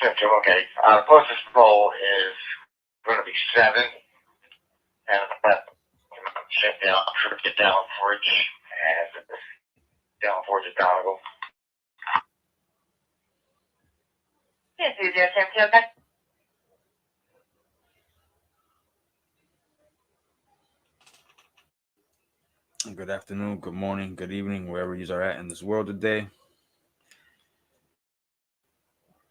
symptom. Okay. Closest pole is going to be 7, and that check down, get down forage, and down forage at Donegal. Yes, we do, Tim. Okay. Good afternoon, good morning, good evening, wherever you are at in this world today.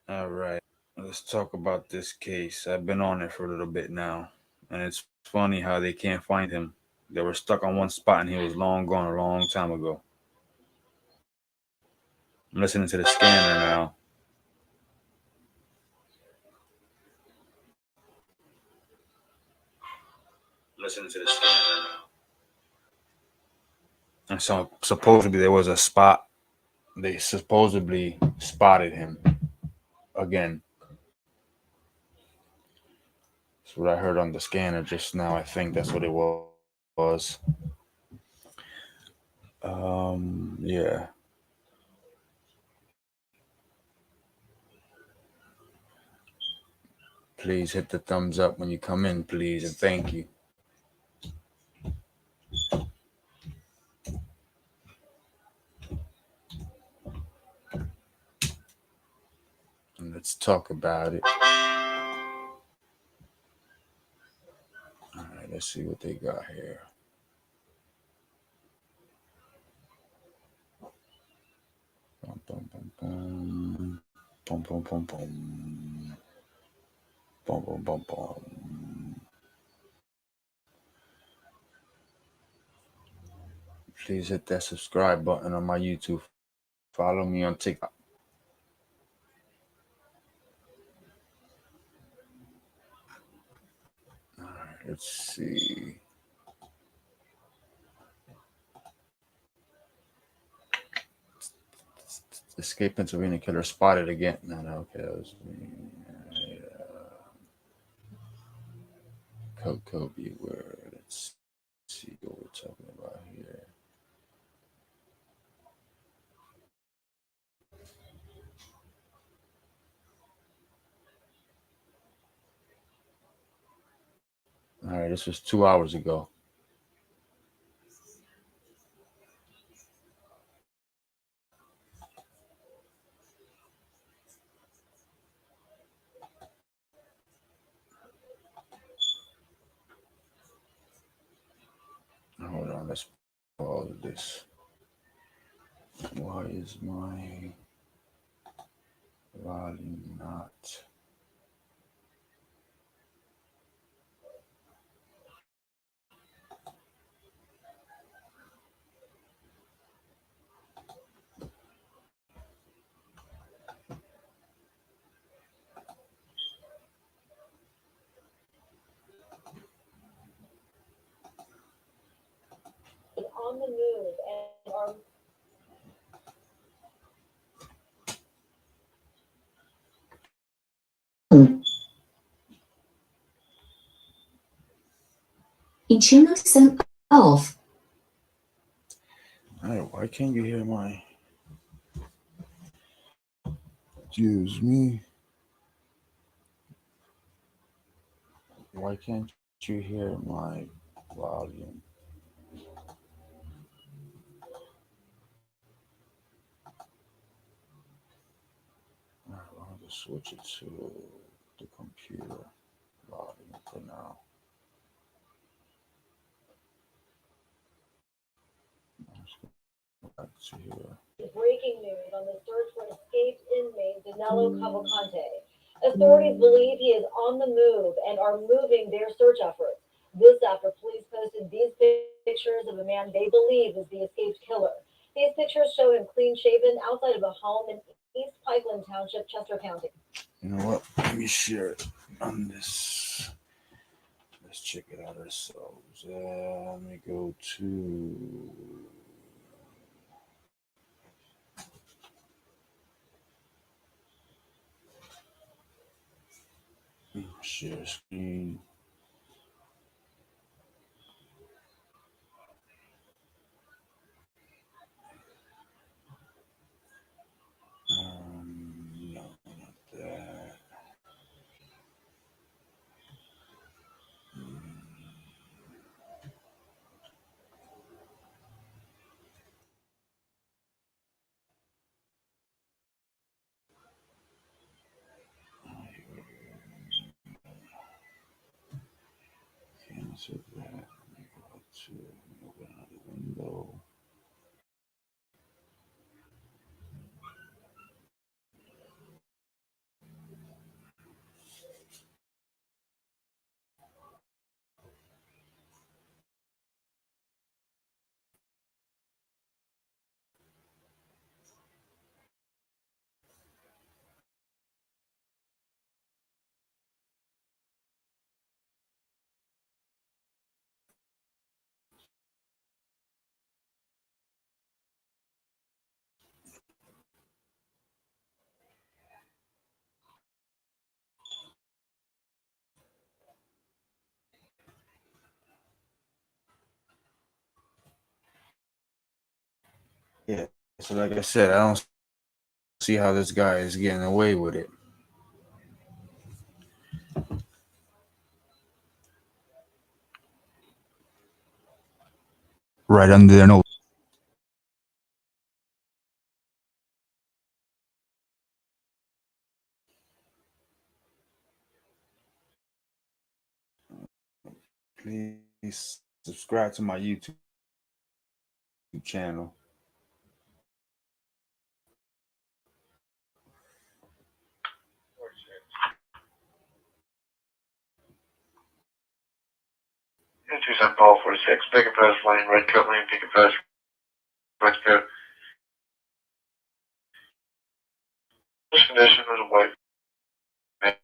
All right, let's talk about this case. I've been on it for a little bit now, and it's funny how they can't find him. They were stuck on one spot, and he was long gone a long time ago. I'm listening to the scanner now. Listening to the scanner now. And so supposedly there was a spot. They supposedly spotted him again. That's what I heard on the scanner just now. I think that's what it was. Yeah. Please hit the thumbs up when you come in, please, and thank you. And let's talk about it. All right, let's see what they got here. Bum, bum, bum, bum. Bum, bum, bum, bum. Bum, bum, bum, bum. Please hit that subscribe button on my YouTube. Follow me on TikTok. All right, let's see. Escape Pennsylvania killer spotted again. No, okay, that was me. Kobe, where? Let's see what we're talking about here. All right, this was 2 hours ago. Hold on, let's pause this. Why is my volume not? On the move and are Internal off. All right, why can't you hear my? Excuse me. Why can't you hear my volume? All right, I'll just switch it to the computer volume for now. Back to here. breaking news on the search for escaped inmate Danilo Cavalcante. Authorities believe he is on the move and are moving their search efforts. This after police posted these pictures of a man they believe is the escaped killer. These pictures show him clean shaven outside of a home in East Pikeland Township, Chester County. You know what? Let me share it on this. Let's check it out ourselves. Let me go to. Share screen. No, not that. answer that. Let me go to open another window. Yeah. So like I said, I don't see how this guy is getting away with it. Right under their nose. Please subscribe to my YouTube channel. Two St. Paul 46, Picket Post Lane, Red Coat Lane, Picket Post, Red Coat. This condition is a white man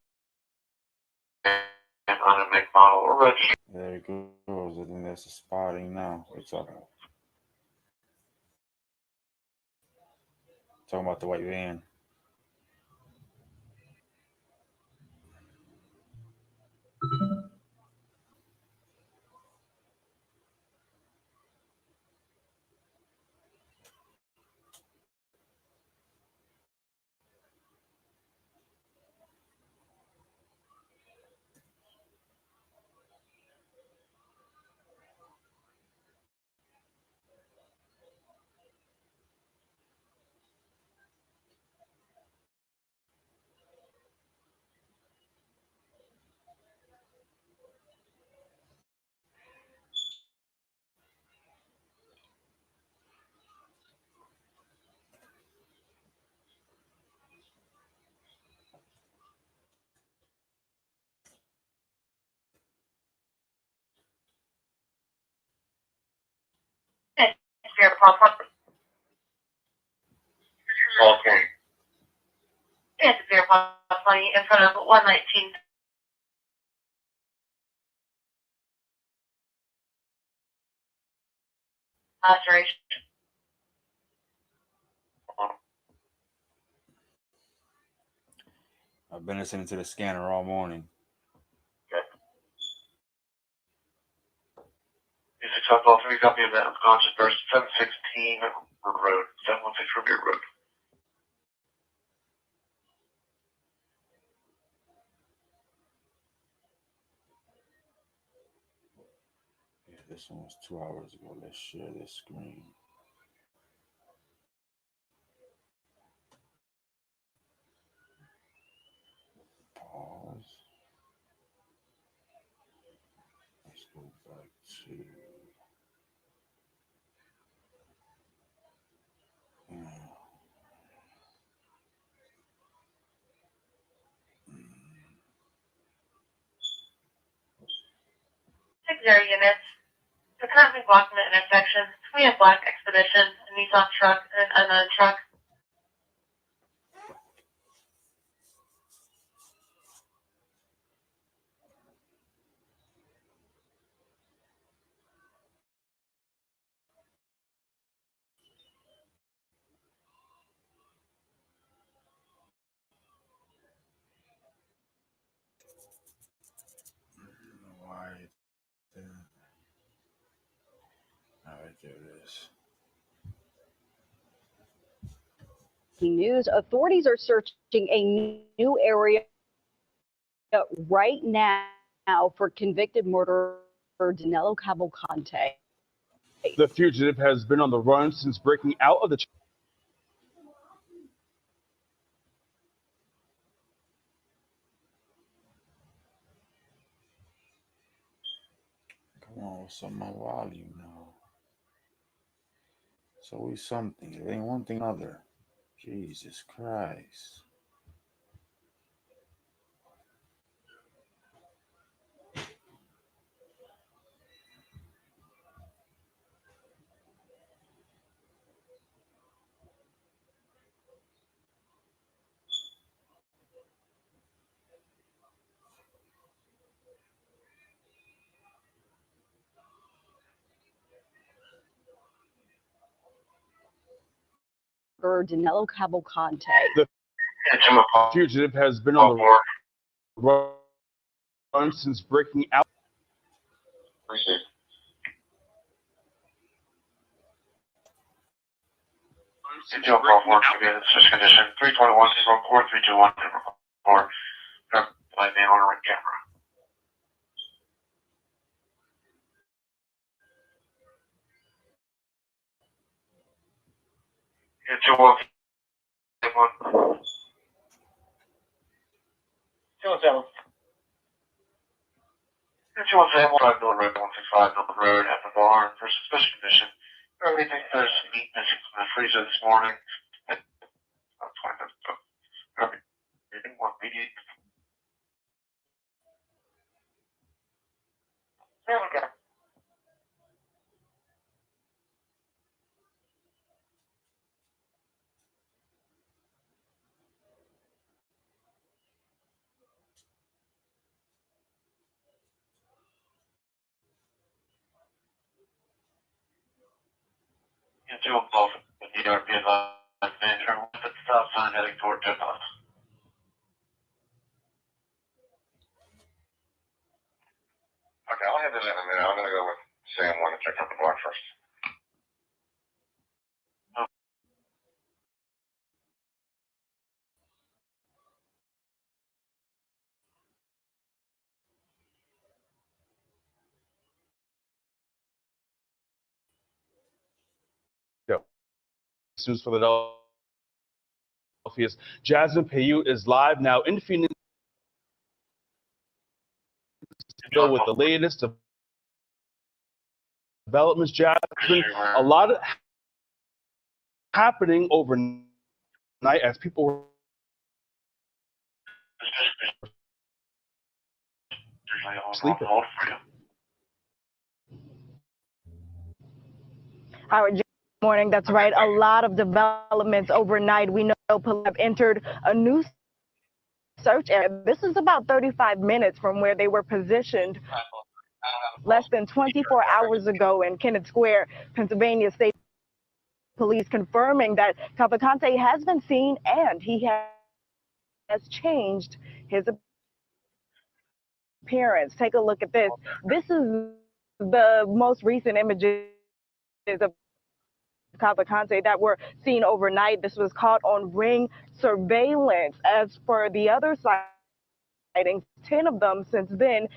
on a make model or register. There it goes. I think that's a spotting now. We're talking about the white van. Spirit Paul, Okay. it's Spirit Paul 20 in front of 119. Laceration. I've been listening to the scanner all morning. Is acceptable 3 copy of that unconscious person 716 Road, 716 Revere Road. Yeah, this one was 2 hours ago. Let's share this screen. Pause. Let's go back to. Uh, 60 units. We're currently blocking the intersection. We have Black Expedition, a Nissan truck, and an unknown truck. why? All right, there it is. News. Authorities are searching a new area right now for convicted murderer Danilo Cavalcante. The fugitive has been on the run since breaking out of the Oh, what's on my volume now? It's always something. It ain't one thing other. Jesus Christ. Danilo Cavalcante. The fugitive has been on the run since breaking out. Detail call for such condition 321 321 4 by man on ring camera. It's a 1 It's a 1 Mill Road 165 Mill Road at the barn for suspicious condition. Early think there's meat missing from the freezer this morning. That's fine. Okay. One immediate. There we go. It's a both. The New York manager with the stop sign heading toward Tip-Off. Okay, I'll head in a minute. I'm going to go with Sam 1 to check out the block first. News Philadelphia's Jasmine Payut is live now in Phoenix with the latest developments. Jasmine, a lot of happening overnight as people were sleeping. Howard, good morning. That's right. A lot of developments overnight. We know police have entered a new search area. This is about 35 minutes from where they were positioned less than 24 hours ago in Kennett Square, Pennsylvania. State Police confirming that Cavalcante has been seen and he has changed his appearance. Take a look at this. This is the most recent images of Cavalcante that were seen overnight. This was caught on Ring surveillance. As for the other sightings, 10 of them since then,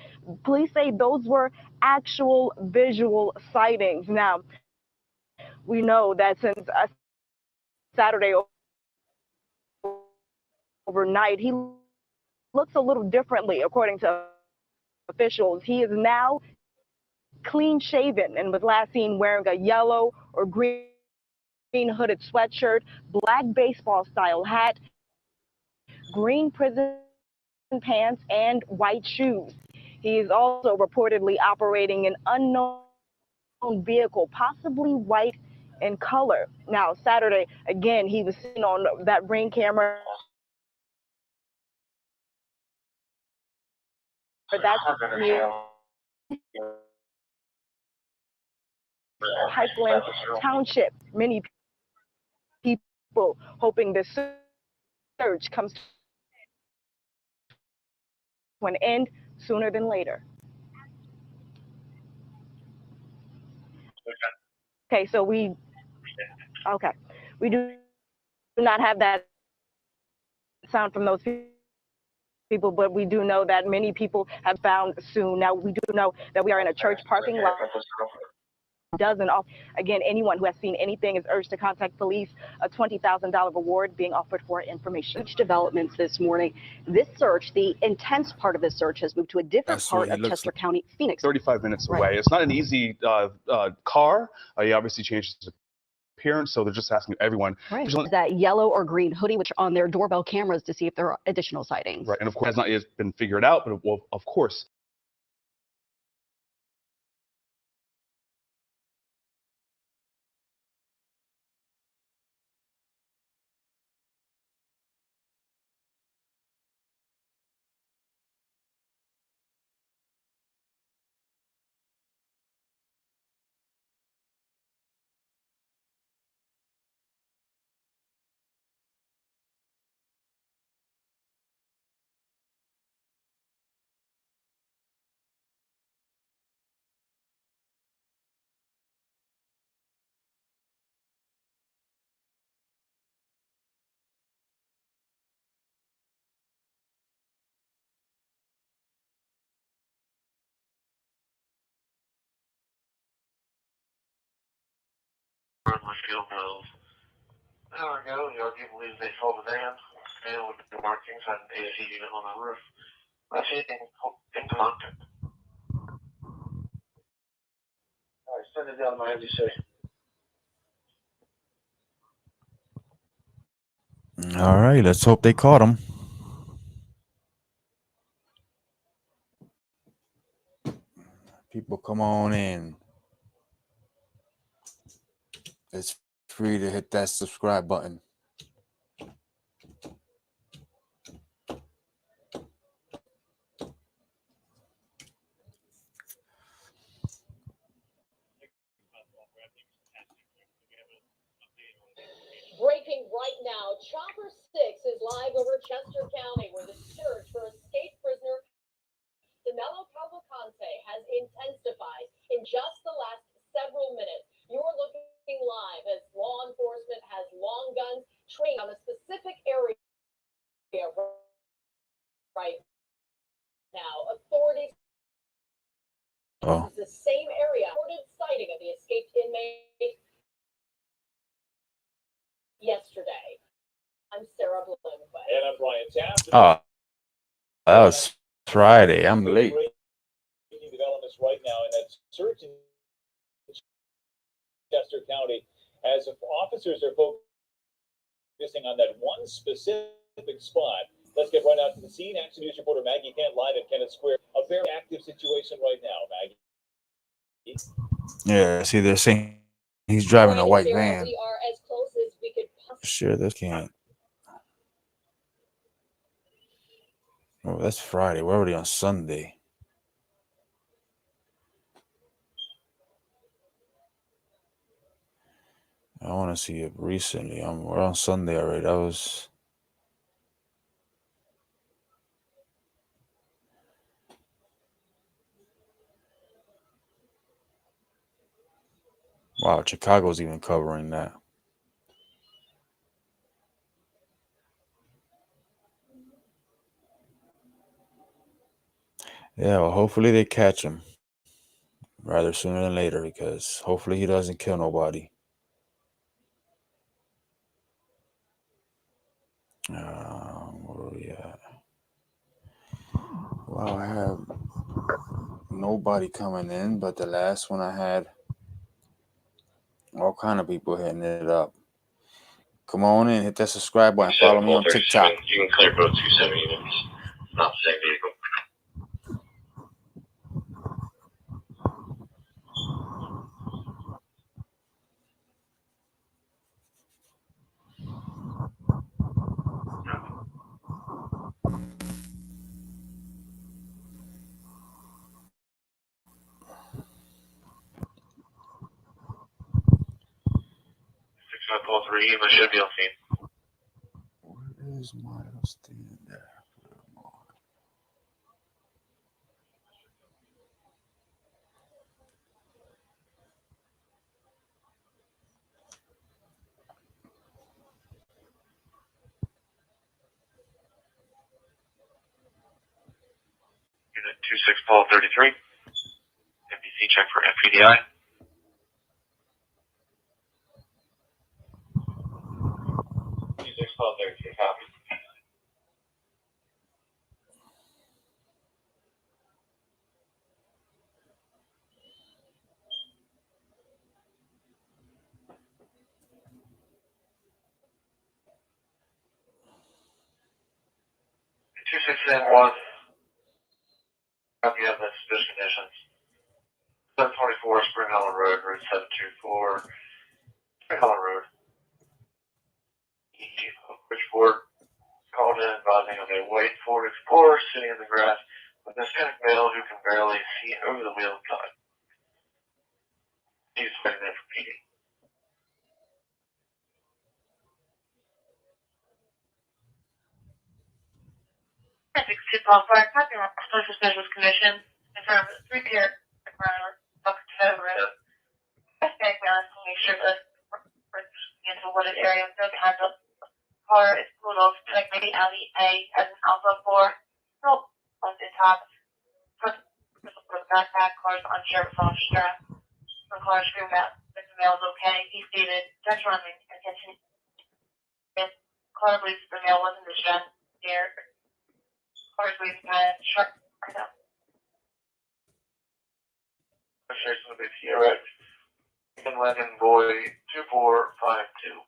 police say those were actual visual sightings. Now, we know that since Saturday overnight, he looks a little differently, according to officials. He is now clean shaven and was last seen wearing a yellow or green hooded sweatshirt, black baseball style hat, green prison pants, and white shoes. He is also reportedly operating an unknown vehicle, possibly white in color. Now, Saturday, again, he was seen on that Ring camera. That's near Pipeline Township. Many people hoping this search comes to an end sooner than later. Okay, so we do not have that sound from those people, but we do know that many people have found soon. Now, we do know that we are in a church parking lot. dozen off. Again, anyone who has seen anything is urged to contact police. A $20,000 reward being offered for information. Huge developments this morning. This search, the intense part of the search, has moved to a different That's what part he of looks Chester like. County, Phoenix. 35 minutes Right. away. It's not an easy car. He obviously changed his appearance, so they're just asking everyone. Right. That yellow or green hoodie, which are on their doorbell cameras to see if there are additional sightings. Right, and of course, has not yet been figured out, but well, of course. Field Mills. An hour ago, the RV believes they saw the van, male with the markings on an AC unit on the roof. Not anything incognito. Alright, send it down to my MDC. All right, let's hope they caught him. People, come on in. It's free to hit that subscribe button. Breaking right now, Chopper 6 is live over Chester County, where the search for escaped prisoner Danilo Cavalcante has intensified in just the last several minutes. You're looking live as law enforcement has long guns trained on a specific area right now. Authorities the same area reported sighting of the escaped inmate yesterday. I'm Sarah Bloomquist. And I'm Brian Taft. Oh, that was Friday. I'm late. Breaking developments right now in that search in Chester County as officers are focusing on that one specific spot. Let's get right out to the scene. Action News reporter Maggie Kent live at Kennett Square. A very active situation right now, Maggie. Yeah, see, they're saying he's driving a white Sarah, van. we are as close as we could possibly. Share this can't. Oh, that's Friday. We're already on Sunday. I want to see it recently. We're on Sunday already. That was. Wow, Chicago's even covering that. Yeah, well, hopefully they catch him rather sooner than later, because hopefully he doesn't kill nobody. Where are we at? Wow, I have nobody coming in, but the last one I had all kind of people hitting it up. Come on in, hit that subscribe button, follow me on TikTok. You can clear both 270 units. Not the same vehicle. Call 3, I should be on scene. Where is my stand there? Unit 26 Paul 33. NBC check for FPDI. 12:32 copy. Two six nine one. Copy of the suspicious conditions. 724 Spring Hollow Road, Route 724. Spring Hollow Road. Bridgeport called in advising of a white Ford Explorer sitting in the grass with a Hispanic male who can barely see over the wheel side. He's fighting there for PD. 62 Paul Park, parking lot, social specialist condition, in front of the 3-tier around Bucktown Road. Hispanic male to make sure that into a wooded area, no time to car is pulled off, like maybe alley A as an alpha 4. Nope, on the top. Front of the backpack, cars unsure of phone strap. The car screamed out that the male is okay. He stated, just running, attention. Yes, car believes the male wasn't distressed. Here, cars waving kind of sharp. Registration will be TRX. Lemon Boy 2452.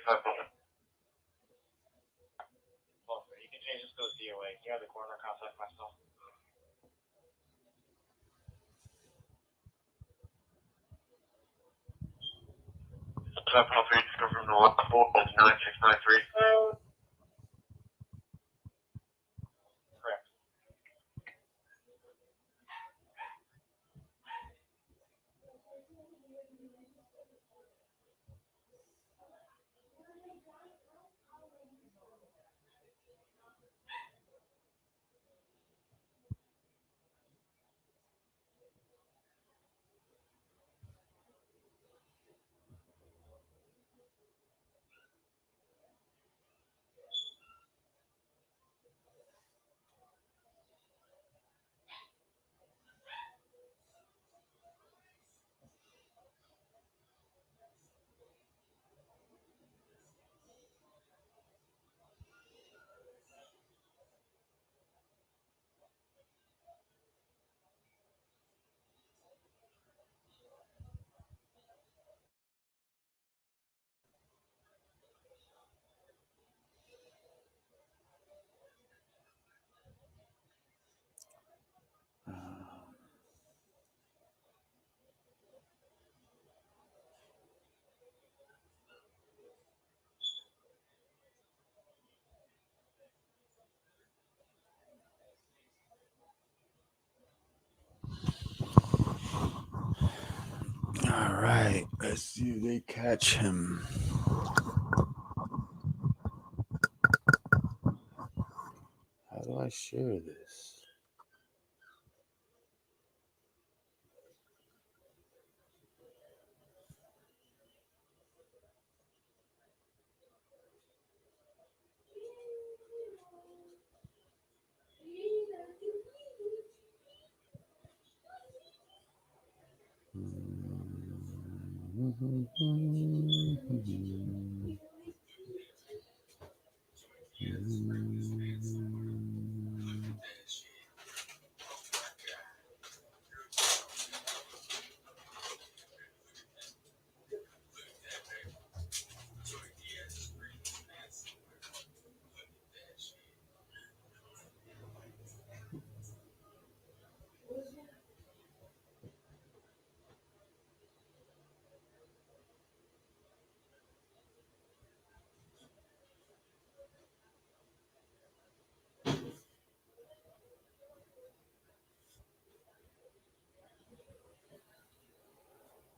You can change this to a DOA. You have the corner contact myself. Trap off eight to come from the 4 that's 9693. Correct. All right, let's see if they catch him. How do I share this?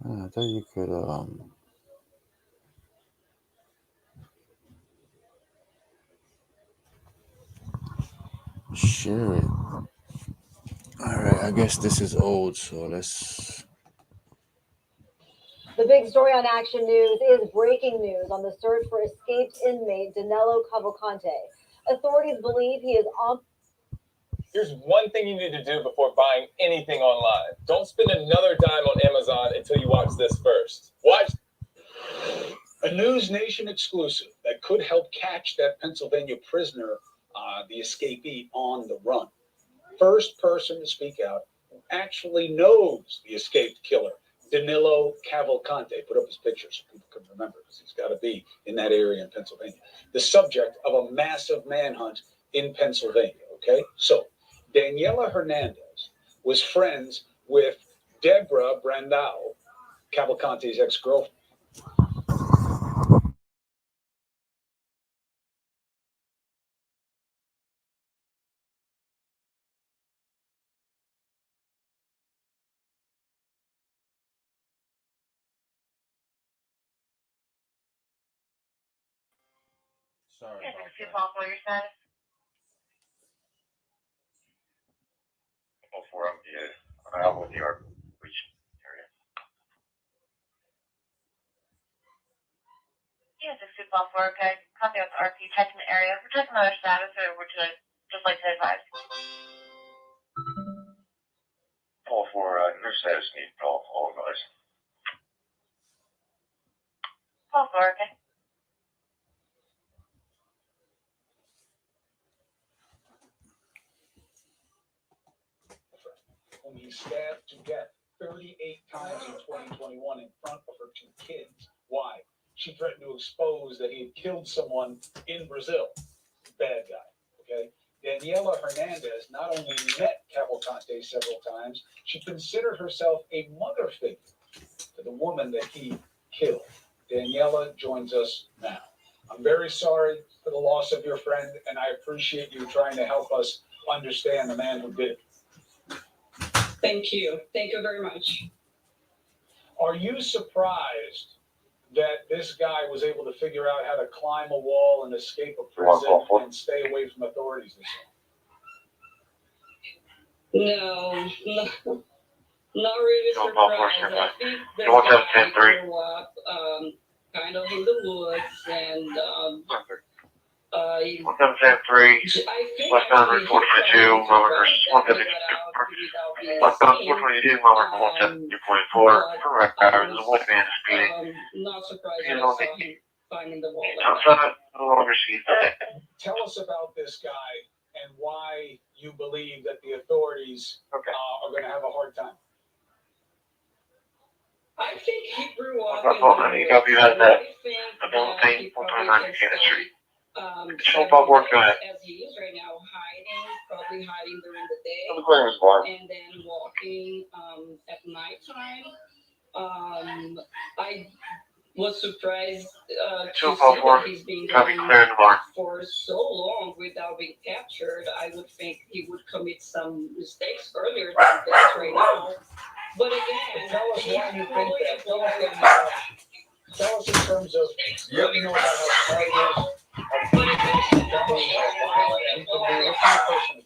I thought you could shit. All right, I guess this is old, so let's. The big story on Action News is breaking news on the search for escaped inmate Danilo Cavalcante. Authorities believe he is on. Here's one thing you need to do before buying anything online. Don't spend another dime on Amazon until you watch this first. Watch. A News Nation exclusive that could help catch that Pennsylvania prisoner, the escapee, on the run. First person to speak out who actually knows the escaped killer, Danilo Cavalcante. Put up his picture so people can remember, because he's got to be in that area in Pennsylvania. The subject of a massive manhunt in Pennsylvania, okay? So, Daniela Hernandez was friends with Deborah Brandao, Cavalcante's ex-girlfriend. Sorry Yeah, about 62 that. Paul, for your status. Before I'm here, New York, which area? Yeah, 62 Paul, for okay. Copy of the RP checking the area. We're checking another status, or would you just like to advise? Call for new status need call all guys. Paul, for okay. Whom he stabbed to death 38 times in 2021 in front of her two kids. Why? She threatened to expose that he had killed someone in Brazil. Bad guy, okay? Daniela Hernandez not only met Cavalcante several times, she considered herself a mother figure to the woman that he killed. Daniela joins us now. I'm very sorry for the loss of your friend, and I appreciate you trying to help us understand the man who did it. Thank you. Thank you very much. Are you surprised that this guy was able to figure out how to climb a wall and escape a prison and stay away from authorities this No, not really Don't surprised. bullshit, I think this You want that guy 10-3? grew up kind of in the woods, and I 1773, think West actually Boundary he 422, probably Roman survived that he got out without being 152, West Boundary seen. 422, Roman 172.4, correct, I there's a white man speeding. not surprised You when I know, saw him climbing the wall. no longer sees that. Tell us about this guy and why you believe that the authorities are going to have a hard time. I think he grew up What in about the you? woods. You had that. I think I don't that think he we'll probably turn on can the stay Show about work on it. as he is right now, probably hiding during the day, The claim is warm. and then walking at nighttime. I was surprised to see that he's been gone for so long without being captured. I would think he would commit some mistakes earlier than this right now. But again, Tell us he's why you think fully that. employed. Tell us in terms of what you know about how smart he is. But again, What's your impression of him?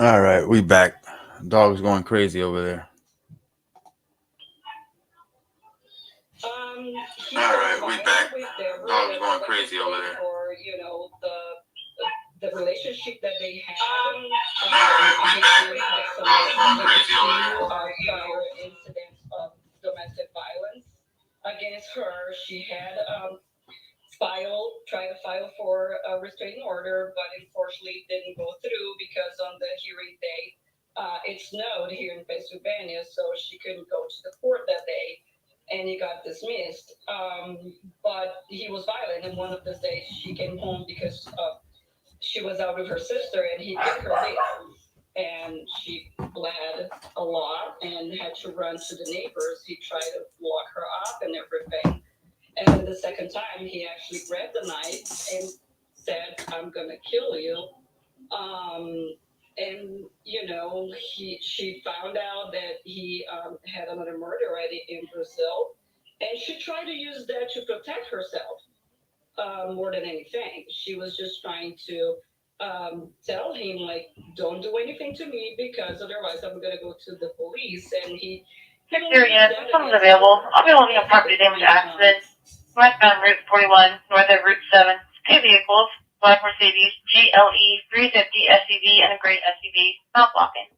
All right, we back. Dog's going crazy over there. All right, we back. Dog's going crazy over there. For the relationship that they had. All right, we back. Dog's going crazy over there. Prior incidents of domestic violence against her. She had tried to file for a restraining order, but unfortunately didn't go through because on the hearing day, it snowed here in Pennsylvania, so she couldn't go to the court that day, and he got dismissed. But he was violent, and one of the days she came home because she was out with her sister, and he took her there, and she bled a lot and had to run to the neighbors. He tried to lock her up and everything. And then the second time, he actually grabbed the knife and said, "I'm gonna kill you." And she found out that he had another murder already in Brazil, and she tried to use that to protect herself more than anything. She was just trying to tell him, like, "Don't do anything to me because otherwise I'm gonna go to the police." And he. Here, yes, if someone's available, I'll be looking at property damage accident. Westbound Route 41, north of Route 7. Two vehicles, black Mercedes, GLE 350 SUV, and a gray SUV, not blocking.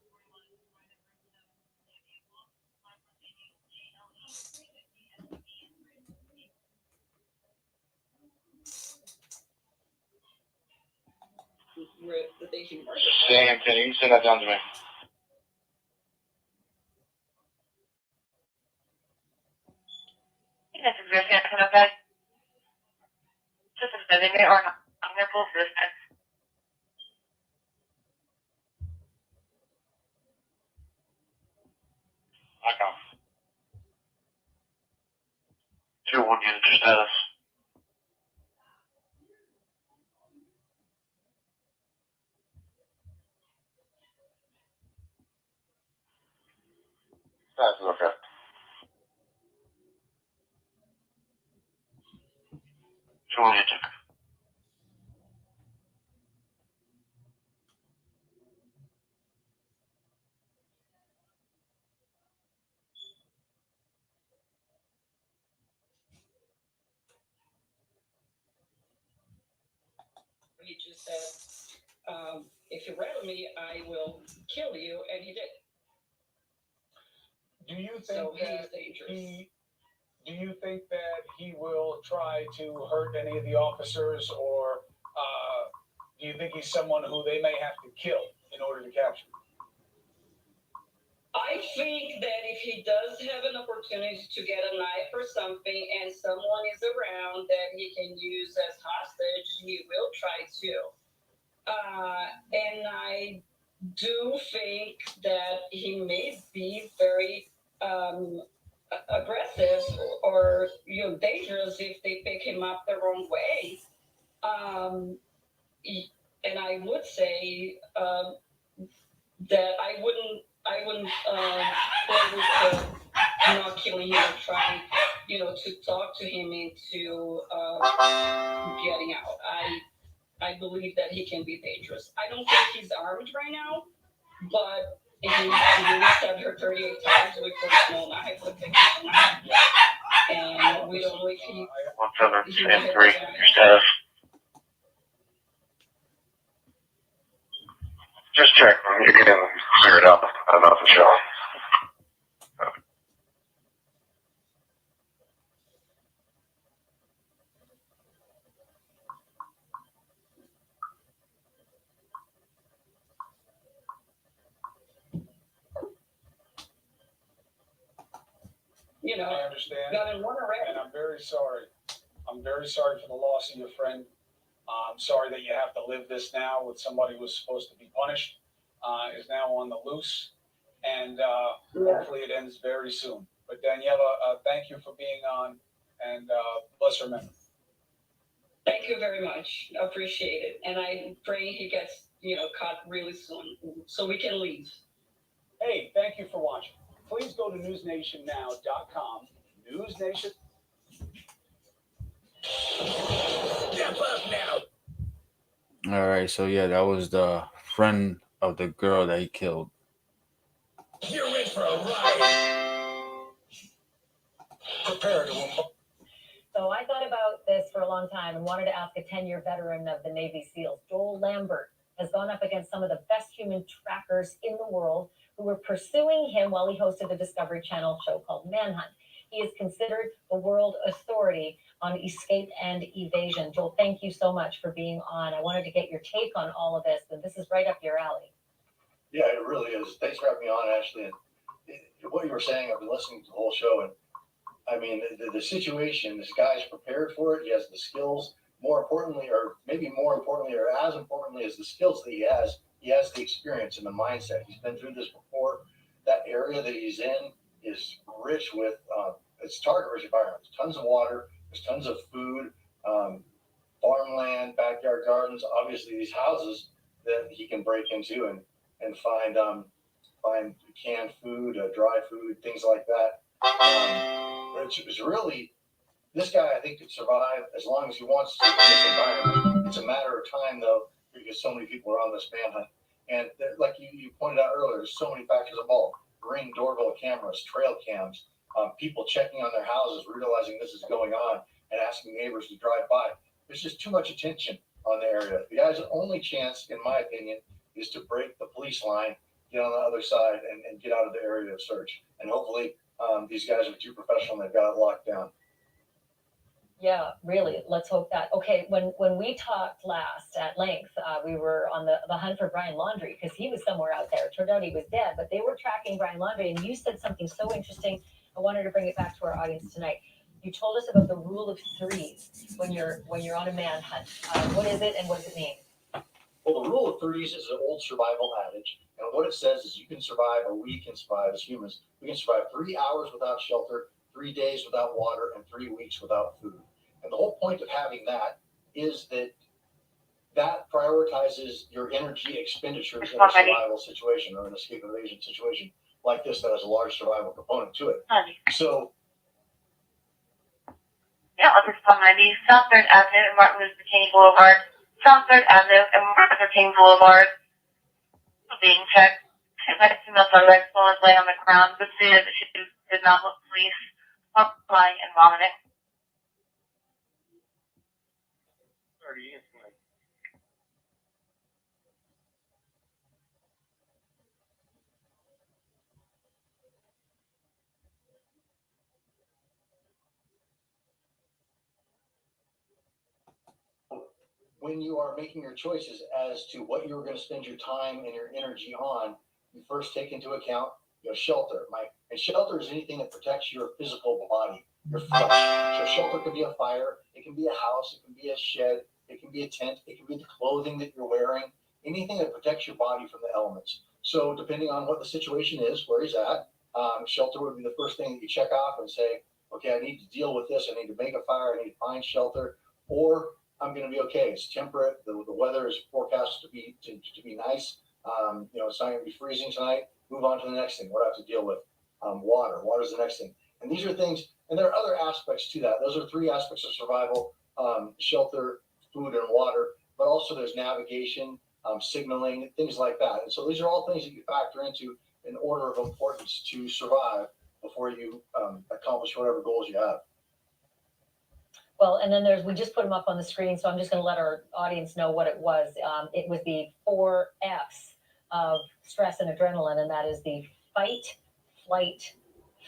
Sam, can you send that down to me? Yes, if you're going to come up, guys. Just a minute, or not. I'm going to pull this guy. I come. 2-1 unit status. That's okay. So what do you think? He just said, "If you rattle me, I will kill you," and he did. Do you think So he is that dangerous. do you think that he will try to hurt any of the officers, or do you think he's someone who they may have to kill in order to capture? I think that if he does have an opportunity to get a knife or something and someone is around that he can use as hostage, he will try to. And I do think that he may be very aggressive or dangerous if they pick him up the wrong way. And I would say that I wouldn't play with not killing him or trying, to talk to him into getting out. I believe that he can be dangerous. I don't think he's armed right now, but if he really stabbed her 38 times with a small knife, I think he's not. And we don't know if he. 17-3, your status. Just check. You can clear it up. I don't know for sure. I understand, got in one arrest. and I'm very sorry. I'm very sorry for the loss of your friend. I'm sorry that you have to live this now with somebody who was supposed to be punished, is now on the loose, and hopefully it ends very soon. But Daniela, thank you for being on, and bless her memory. Thank you very much. I appreciate it. And I pray he gets, caught really soon so we can leave. Hey, thank you for watching. Please go to newsnationnow.com. NewsNation. Step up now. All right, so yeah, that was the friend of the girl that he killed. You're in for a ride. Prepare to. So I thought about this for a long time and wanted to ask a 10-year veteran of the Navy SEALs. Joel Lambert has gone up against some of the best human trackers in the world who were pursuing him while he hosted the Discovery Channel show called Manhunt. He is considered the world authority on escape and evasion. Joel, thank you so much for being on. I wanted to get your take on all of this, and this is right up your alley. Yeah, it really is. Thanks for having me on, Ashley. And what you were saying, I've been listening to the whole show, and I mean, the situation, this guy's prepared for it. He has the skills. More importantly, or maybe more importantly, or as importantly as the skills that he has the experience and the mindset. He's been through this before. That area that he's in is rich with, it's target-rich environment. There's tons of water. There's tons of food, farmland, backyard gardens. Obviously, these houses that he can break into and find canned food, dry food, things like that. It's really, this guy I think could survive as long as he wants to in this environment. It's a matter of time though, because so many people are on this manhunt. And like you pointed out earlier, there's so many factors involved. Ring doorbell cameras, trail cams, people checking on their houses, realizing this is going on and asking neighbors to drive by. There's just too much attention on the area. The guy's only chance, in my opinion, is to break the police line, get on the other side, and get out of the area of search. And hopefully these guys are too professional and they've got it locked down. Yeah, really. Let's hope that. Okay, when we talked last at length, we were on the hunt for Brian Laundrie because he was somewhere out there. It turned out he was dead, but they were tracking Brian Laundrie. And you said something so interesting. I wanted to bring it back to our audience tonight. You told us about the rule of threes when you're on a manhunt. What is it and what does it mean? Well, the rule of threes is an old survival adage. And what it says is you can survive, or we can survive as humans. We can survive 3 hours without shelter, 3 days without water, and 3 weeks without food. And the whole point of having that is that prioritizes your energy expenditures in a survival situation or an escape and evasion situation like this that has a large survival component to it. So, yeah, I'll just on 90 South 3rd Avenue and Martin Luther King Boulevard. South 3rd Avenue and Martin Luther King Boulevard. Being checked. That female suspect was laying on the ground, but stated that she did not look police, lying and vomiting. when you are making your choices as to what you're going to spend your time and your energy on, you first take into account your shelter. And shelter is anything that protects your physical body, your flesh. So shelter could be a fire, it can be a house, it can be a shed, it can be a tent, it can be the clothing that you're wearing, anything that protects your body from the elements. So depending on what the situation is, where he's at, shelter would be the first thing that you check off and say, okay, I need to deal with this. I need to make a fire. I need to find shelter, or I'm going to be okay. It's temperate. The weather is forecast to be nice. It's not going to be freezing tonight. Move on to the next thing. What I have to deal with? Water. Water is the next thing. And these are things, and there are other aspects to that. Those are three aspects of survival: shelter, food, and water. But also there's navigation, signaling, things like that. And so these are all things that you factor into in order of importance to survive before you accomplish whatever goals you have. Well, and then we just put them up on the screen, so I'm just going to let our audience know what it was. It was the 4 F's of stress and adrenaline, and that is the fight, flight,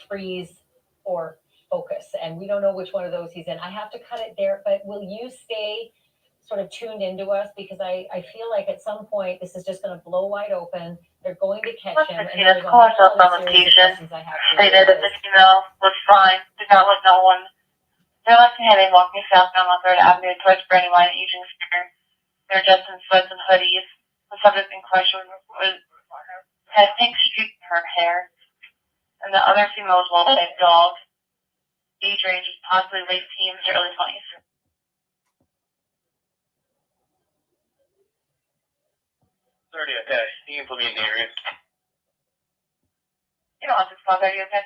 freeze, or focus. And we don't know which one of those he's in. I have to cut it there, but will you stay sort of tuned into us? Because I feel like at some point this is just going to blow wide open. They're going to catch him. And there's a whole other series of questions I have for you. Stated that the female was fine, did not let no one. They're left handed walking southbound on 3rd Avenue towards Brandywine and Eugene Square. They're dressed in sweats and hoodies. The subject in question had pink streaks in her hair, and the other female was well-shaped dog. Age range is possibly late teens or early 20s. Okay. You can put me in the area. You don't have to spot, are you okay?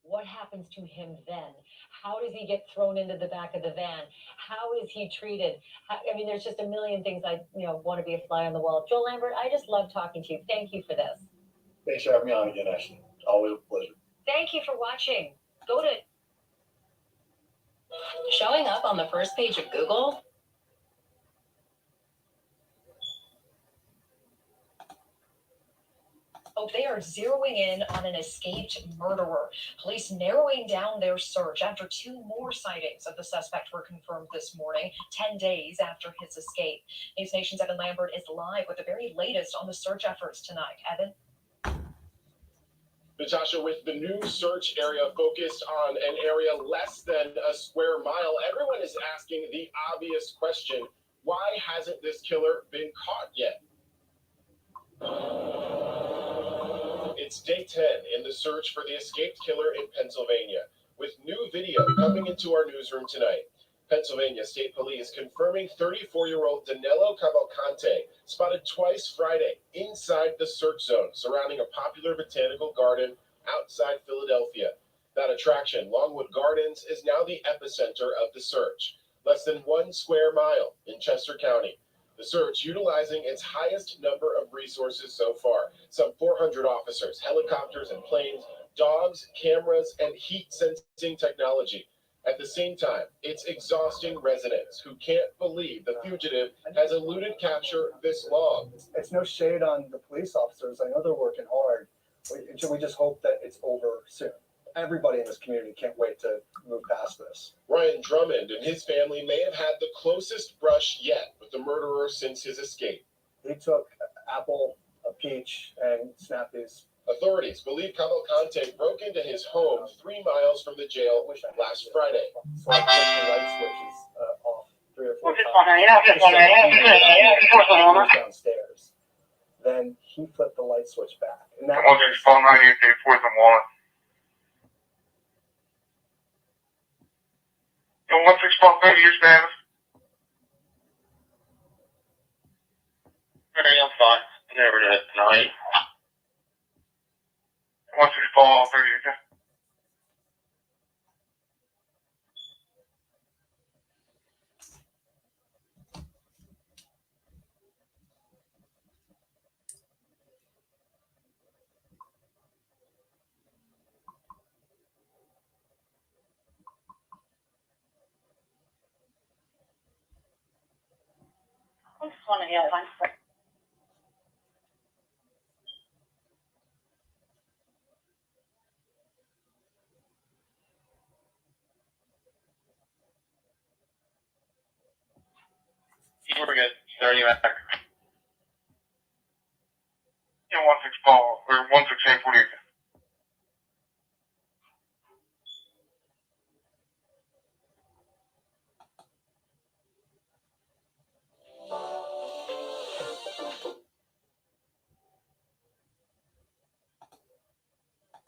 What happens to him then? How does he get thrown into the back of the van? How is he treated? I mean, there's just a million things I want to be a fly on the wall. Joel Lambert, I just love talking to you. Thank you for this. Thanks for having me on again, Ashley. Always a pleasure. Thank you for watching. Go to Showing up on the first page of Google? Oh, they are zeroing in on an escaped murderer. Police narrowing down their search after 2 more sightings of the suspect were confirmed this morning, 10 days after his escape. News Nation's Evan Lambert is live with the very latest on the search efforts tonight. Evan? Natasha, with the new search area focused on an area less than a square mile, everyone is asking the obvious question: why hasn't this killer been caught yet? It's day 10 in the search for the escaped killer in Pennsylvania, with new video coming into our newsroom tonight. Pennsylvania State Police confirming 34-year-old Danilo Cavalcante spotted twice Friday inside the search zone surrounding a popular botanical garden outside Philadelphia. That attraction, Longwood Gardens, is now the epicenter of the search, less than 1 square mile in Chester County. The search utilizing its highest number of resources so far, some 400 officers, helicopters and planes, dogs, cameras, and heat-sensing technology. At the same time, it's exhausting residents who can't believe the fugitive has eluded capture this long. It's no shade on the police officers. I know they're working hard. We just hope that it's over soon. Everybody in this community can't wait to move past this. Ryan Drummond and his family may have had the closest brush yet with the murderer since his escape. He took Apple, a peach, and Snappies. Authorities believe Cavalcante broke into his home 3 miles from the jail last Friday. So I put the light switches off 3 or 4 times. Downstairs. Then he flipped the light switch back. And that What's the spot for your status? I'm fine. Never did tonight. What's the spot for you? I just want to find We're good. 30 minutes. 164 or 168 for you.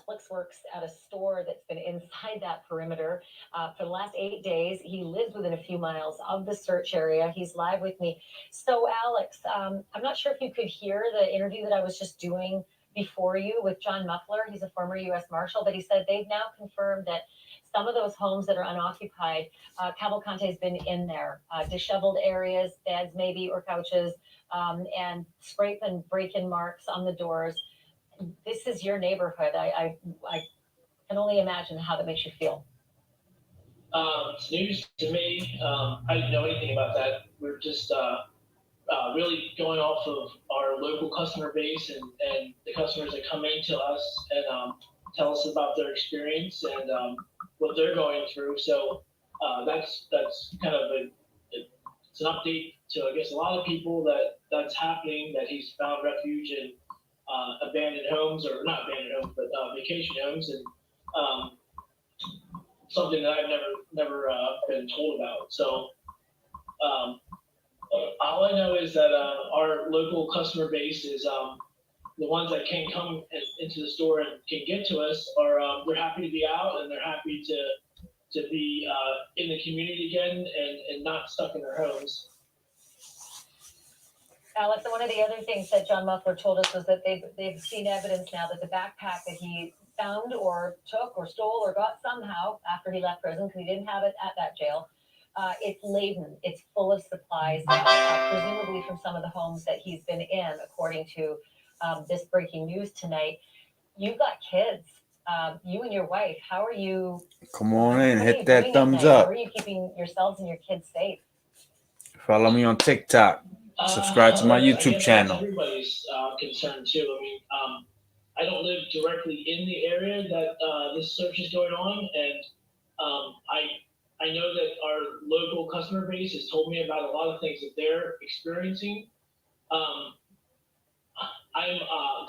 Alex works at a store that's been inside that perimeter for the last 8 days. He lives within a few miles of the search area. He's live with me. So, Alex, I'm not sure if you could hear the interview that I was just doing before you with John Muffler. He's a former U.S. Marshal, but he said they've now confirmed that some of those homes that are unoccupied, Cavalcante's been in there, disheveled areas, beds maybe, or couches, and scrape and break-in marks on the doors. This is your neighborhood. I can only imagine how that makes you feel. It's news to me. I didn't know anything about that. We're just really going off of our local customer base and the customers that come in to us and tell us about their experience and what they're going through. So that's kind of it's an update to, I guess, a lot of people that's happening, that he's found refuge in abandoned homes, or not abandoned homes, but vacation homes, and something that I've never been told about. So all I know is that our local customer base is the ones that can come into the store and can get to us are they're happy to be out, and they're happy to be in the community again and not stuck in their homes. Alex, and one of the other things that John Muffler told us was that they've seen evidence now that the backpack that he found or took or stole or got somehow after he left prison, because he didn't have it at that jail. It's laden. It's full of supplies, presumably from some of the homes that he's been in, according to this breaking news tonight. You've got kids. You and your wife. How are you? Come on in, what are you hit that doing at thumbs night? up. How are you keeping yourselves and your kids safe? Follow me on TikTok. Subscribe to my I YouTube guess channel. that's everybody's concern too. I mean, I don't live directly in the area that this search is going on, and I know that our local customer base has told me about a lot of things that they're experiencing. I'm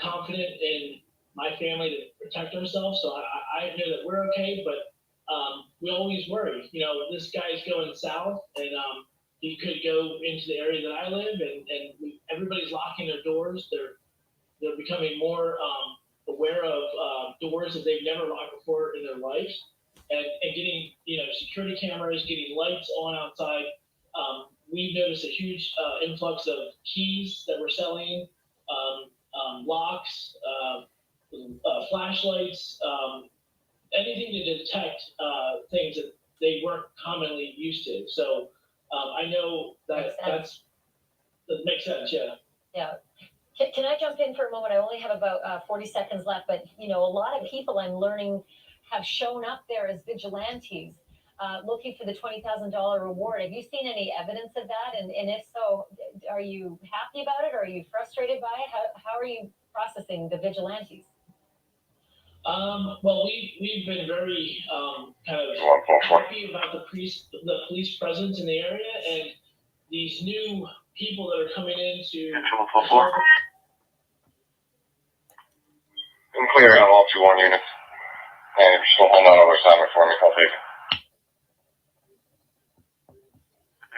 confident in my family to protect ourselves, so I know that we're okay, but we always worry. You know, this guy's going south, and he could go into the area that I live, and everybody's locking their doors. They're becoming more aware of doors that they've never locked before in their lives, and getting, you know, security cameras, getting lights on outside. We've noticed a huge influx of keys that we're selling, locks, flashlights, anything to detect things that they weren't commonly used to. So I know that that makes sense. Yeah. Yeah. Can I jump in for a moment? I only have about 40 seconds left, but you know, a lot of people I'm learning have shown up there as vigilantes, looking for the $20,000 reward. Have you seen any evidence of that? And if so, are you happy about it? Or are you frustrated by it? How are you processing the vigilantes? Well, we've been very kind of happy about the police presence in the area, and these new people that are coming in to I'm clearing on all 2-1 units. And if you're still holding on overtime for me, I'll take it.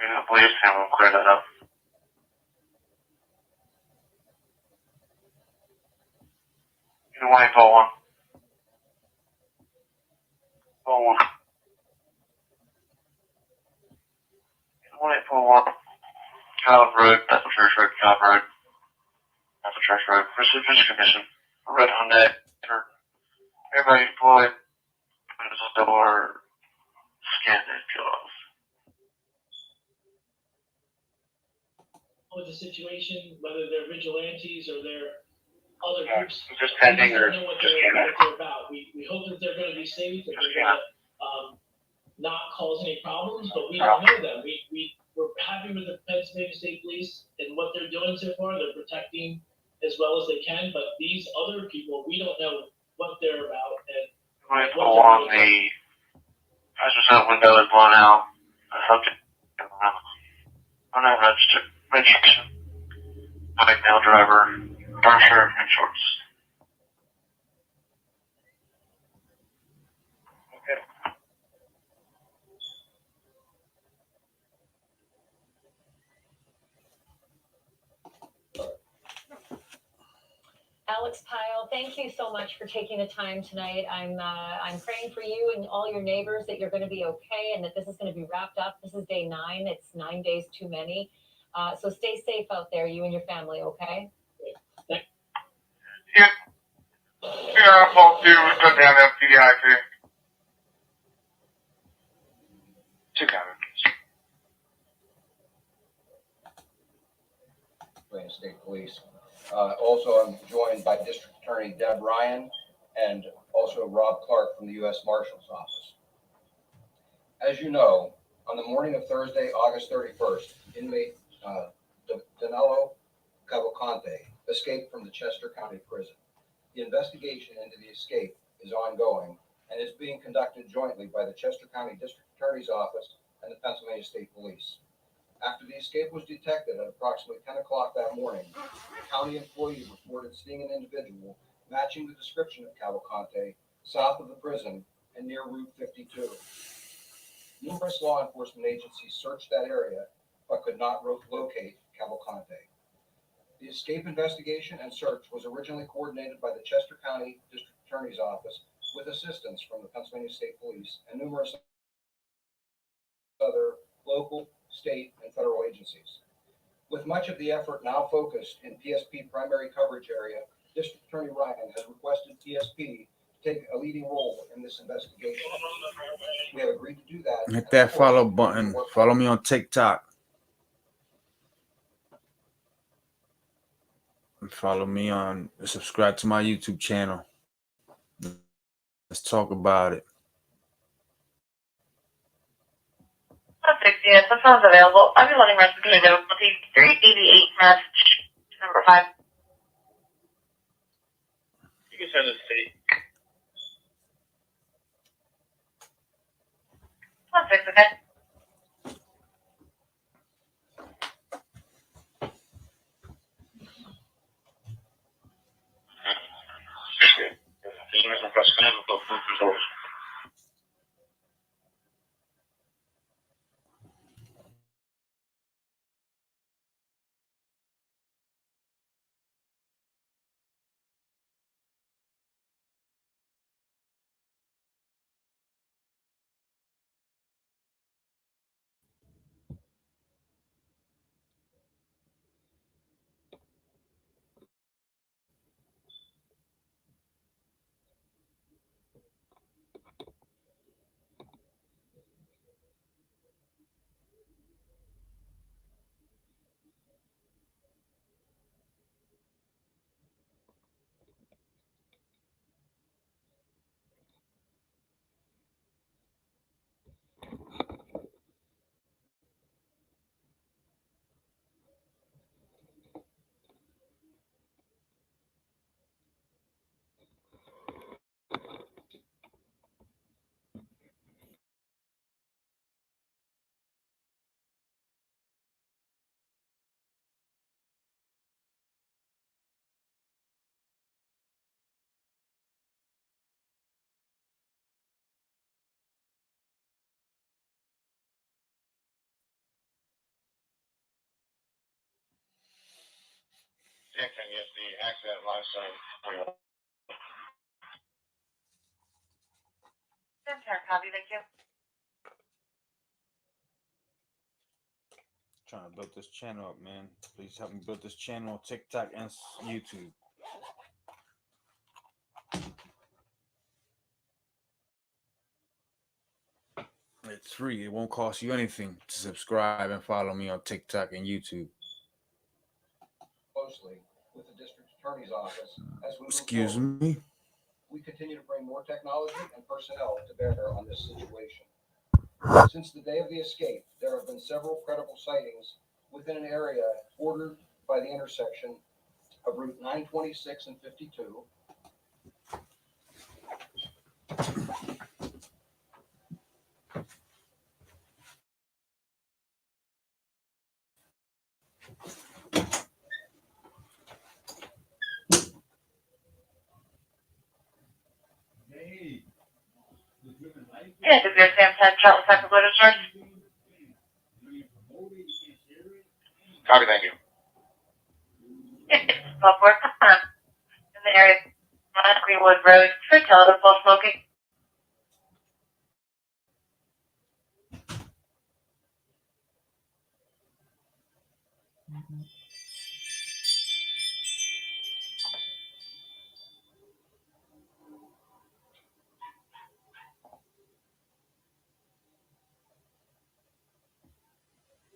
Yeah, please, and we'll clear that up. You know why, Paul 1? Paul 1. You know why, Paul 1? Calvin Road, that's the Church Road, Calvin Road. That's the Church Road. Fish Commission. Red Hyundai. Everybody deployed. There's a door. Scan these jobs. with the situation, whether they're vigilantes or they're other groups. Just We pending don't or know what just they're about. We hope that they're going to be safe and they're going to not cause any problems, but we don't know them. We're happy with the Pennsylvania State Police and what they're doing so far. They're protecting as well as they can, but these other people, we don't know what they're about. And might pull on the passenger window is blown out. The subject unregistered registration. White male driver, dark shirt and shorts. Okay. Alex Pyle, thank you so much for taking the time tonight. I'm praying for you and all your neighbors that you're going to be okay and that this is going to be wrapped up. This is day 9. It's 9 days too many. So stay safe out there, you and your family, okay? Yeah. Yeah, Paul 2, go down FDI 2. 2 counter. Pennsylvania State Police. Also, I'm joined by District Attorney Deb Ryan and also Rob Clark from the U.S. Marshal's Office. As you know, on the morning of Thursday, August 31st, inmate Danilo Cavalcante escaped from the Chester County Prison. The investigation into the escape is ongoing and is being conducted jointly by the Chester County District Attorney's Office and the Pennsylvania State Police. After the escape was detected at approximately 10 o'clock that morning, a county employee reported seeing an individual matching the description of Cavalcante south of the prison and near Route 52. Numerous law enforcement agencies searched that area but could not locate Cavalcante. The escape investigation and search was originally coordinated by the Chester County District Attorney's Office with assistance from the Pennsylvania State Police and numerous other local, state, and federal agencies. With much of the effort now focused in PSP primary coverage area, District Attorney Ryan has requested PSP to take a leading role in this investigation. We have agreed to do that. Hit that follow button. Follow me on TikTok. And follow me on, subscribe to my YouTube channel. Let's talk about it. Yes, that sounds available. I'll be letting rescue available. 388 message number 5. You can send this to me. 16, okay. Check and get the accident license. Copy, thank you. Trying to build this channel up, man. Please help me build this channel on TikTok and YouTube. It's free. It won't cost you anything to subscribe and follow me on TikTok and YouTube. Closely with the district attorney's office as we move Excuse forward. me. We continue to bring more technology and personnel to bear on this situation. Since the day of the escape, there have been several credible sightings within an area bordered by the intersection of Route 926 and 52. Yeah, does your Sam Ted chat with Dr. Blood Source? Copy, thank you. Software. In the area of Greenwood Road, for telephone while smoking.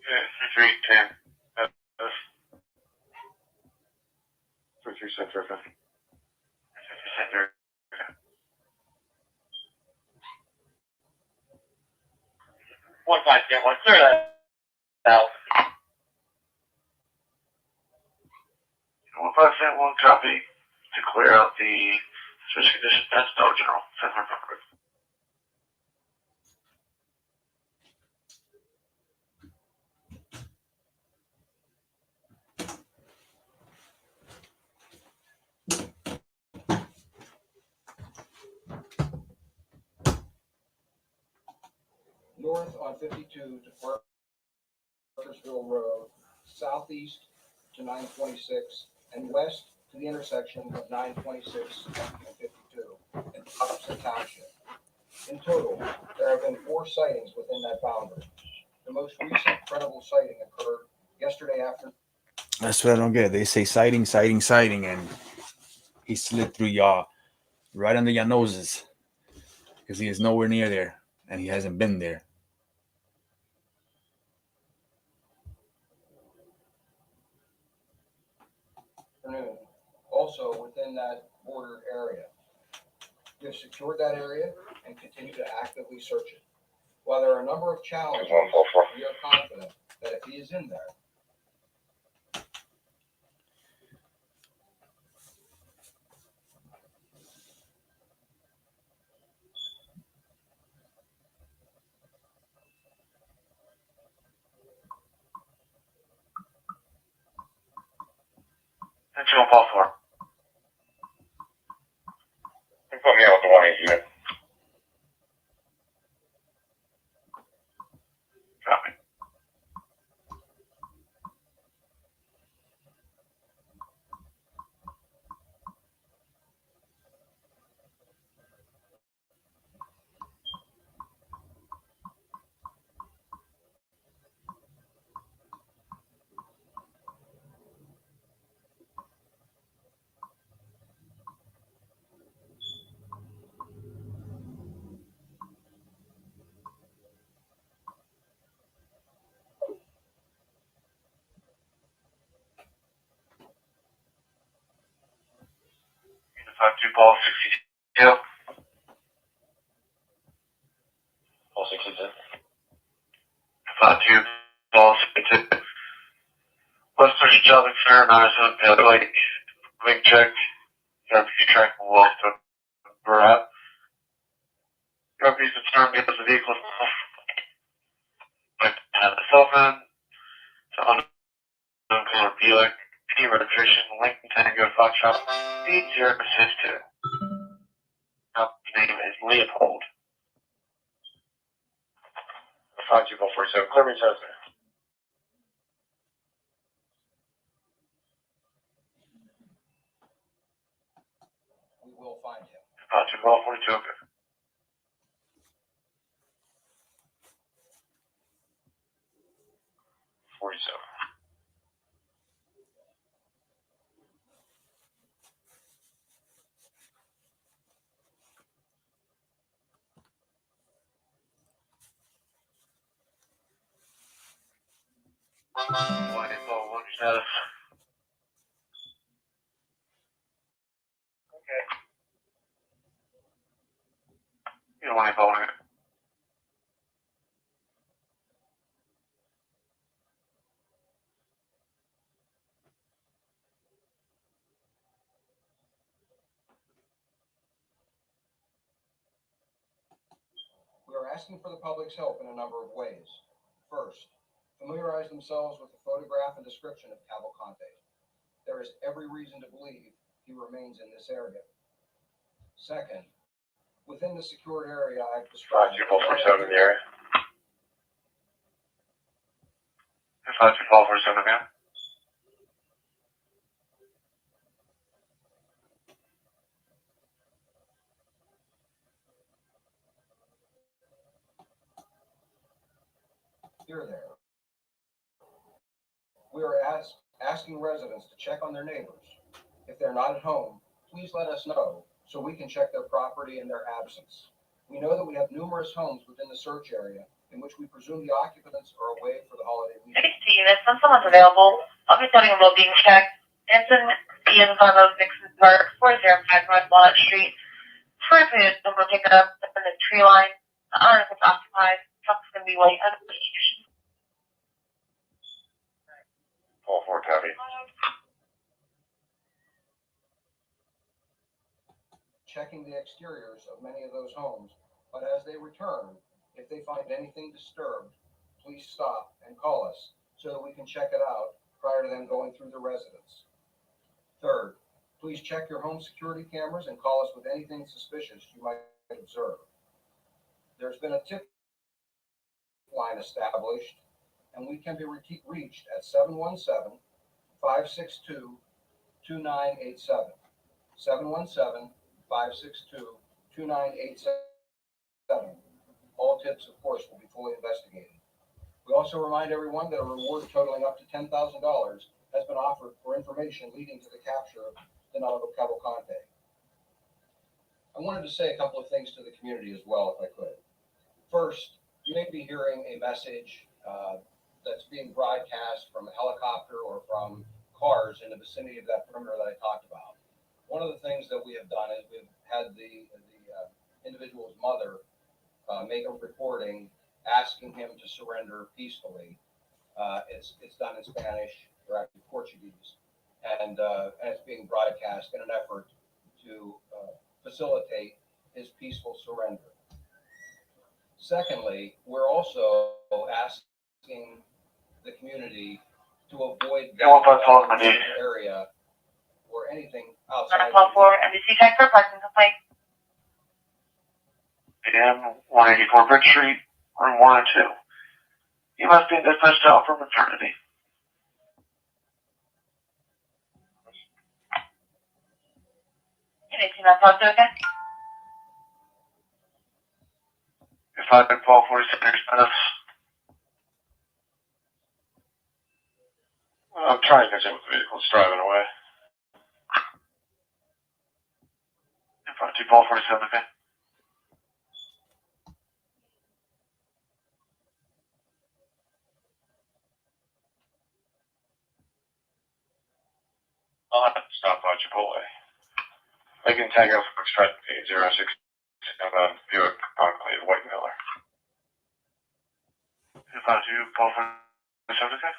Yeah, 3310. 33 Center. 33 Center. One five, yeah, one clear that out. 157, one copy to clear out the special condition. That's no general. Center. North on 52 to Parkersville Road, southeast to 926, and west to the intersection of 926 and 52 in Thompson Township. In total, there have been 4 sightings within that boundary. The most recent credible sighting occurred yesterday afternoon. That's what I don't get. They say sighting, and he slid through y'all right under your noses, because he is nowhere near there and he hasn't been there. Also within that border area. We have secured that area and continue to actively search it. While there are a number of challenges, we are confident that if he is in there, That's your call for. You put me out with the 180. Copy. Unified 2 ball 62. Ball 62. Unified 2 ball 62. Western Shelby Fair, Madison, Pale Lake. Wing check. Deputy track will walk to Barat. Deputies determined because the vehicle have the cell phone. So unknown color Buick. P registration Lincoln Tango Foxtrot. B062. Name is Leopold. 52447. Clear me, Joseph. we will find him. 52442. Okay. 47. One status. Okay. You don't want to phone it. We are asking for the public's help in a number of ways. First, familiarize themselves with the photograph and description of Cavalcante. There is every reason to believe he remains in this area. Second, within the secured area I've described. 52447 in the area. 52447 again. Here there. We are asking residents to check on their neighbors. If they're not at home, please let us know so we can check their property in their absence. We know that we have numerous homes within the search area in which we presume the occupants are away for the holiday weekend. 60 units, when someone's available, I'll be starting a road being checked. Anson Ian Condos, Dixon Park, 405 North Walnut Street. First, we just pick it up in the tree line. I don't know if it's occupied. Truck's going to be waiting. 4-4 copy. Checking the exteriors of many of those homes, but as they return, if they find anything disturbed, please stop and call us so that we can check it out prior to them going through the residence. Third, please check your home security cameras and call us with anything suspicious you might observe. There's been a tip line established, and we can be reached at 717-562-2987. 717-562-2987. All tips, of course, will be fully investigated. We also remind everyone that a reward totaling up to $10,000 has been offered for information leading to the capture of Danilo Cavalcante. I wanted to say a couple of things to the community as well, if I could. First, you may be hearing a message that's being broadcast from a helicopter or from cars in the vicinity of that perimeter that I talked about. One of the things that we have done is we've had the individual's mother make a recording asking him to surrender peacefully. It's done in Spanish or actually Portuguese, and it's being broadcast in an effort to facilitate his peaceful surrender. Secondly, we're also asking the community to avoid the area or anything outside. Call for NBC check for parking complaint. AM 184 Brick Street, room 102. You must be dismissed out for maternity. Anything that's also okay? If I've been 1247 minutes. I'm trying to catch up with the vehicles driving away. If I do 1247, okay? I'll have to stop by Chipotle. I can tag out for extract 806 Buick Conclave White Miller. If I do 1247, okay?